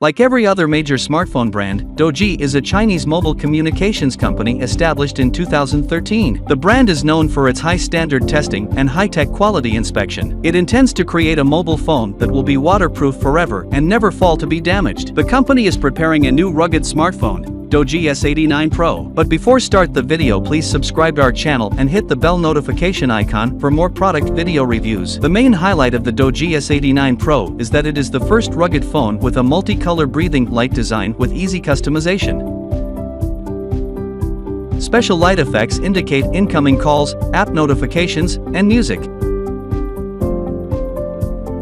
Like every other major smartphone brand, Doogee is a Chinese mobile communications company established in 2013. The brand is known for its high standard testing and high-tech quality inspection. It intends to create a mobile phone that will be waterproof forever and never fall to be damaged. The company is preparing a new rugged smartphone, Doogee S89 Pro. But before start the video, please subscribe to our channel and hit the bell notification icon for more product video reviews. The main highlight of the Doogee S89 Pro is that it is the first rugged phone with a multicolor breathing light design with easy customization. Special light effects indicate incoming calls, app notifications, and music.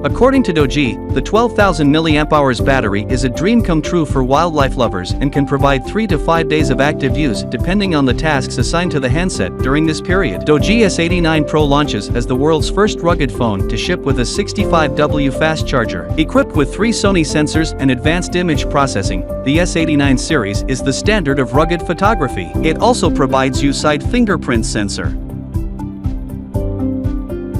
According to Doogee, the 12,000 mAh battery is a dream come true for wildlife lovers and can provide 3 to 5 days of active use depending on the tasks assigned to the handset during this period. Doogee S89 Pro launches as the world's first rugged phone to ship with a 65W fast charger. Equipped with 3 Sony sensors and advanced image processing, the S89 series is the standard of rugged photography. It also provides side fingerprint sensor.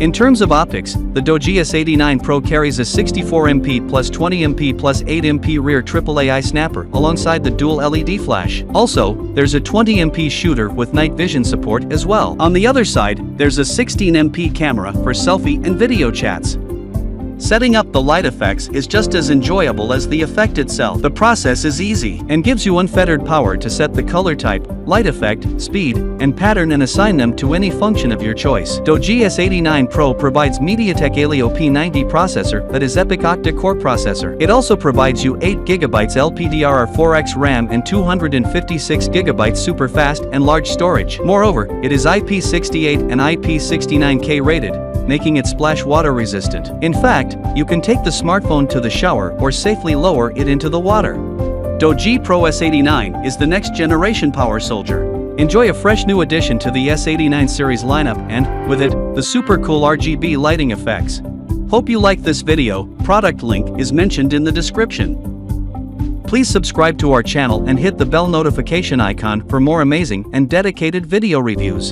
In terms of optics, the Doogee S89 Pro carries a 64MP plus 20MP plus 8MP rear AAA snapper alongside the dual LED flash. Also, there's a 20MP shooter with night vision support as well. On the other side, there's a 16MP camera for selfie and video chats. Setting up the light effects is just as enjoyable as the effect itself. The process is easy and gives you unfettered power to set the color type, light effect, speed, and pattern and assign them to any function of your choice. Doogee S89 Pro provides MediaTek Helio P90 processor that is EPYC octa-core processor. It also provides you 8GB LPDDR4X RAM and 256GB super fast and large storage. Moreover, it is IP68 and IP69K rated, making it splash water resistant. In fact, you can take the smartphone to the shower or safely lower it into the water. Doogee Pro S89 is the next generation power soldier. Enjoy a fresh new addition to the S89 series lineup and, with it, the super cool RGB lighting effects. Hope you like this video. Product link is mentioned in the description. Please subscribe to our channel and hit the bell notification icon for more amazing and dedicated video reviews.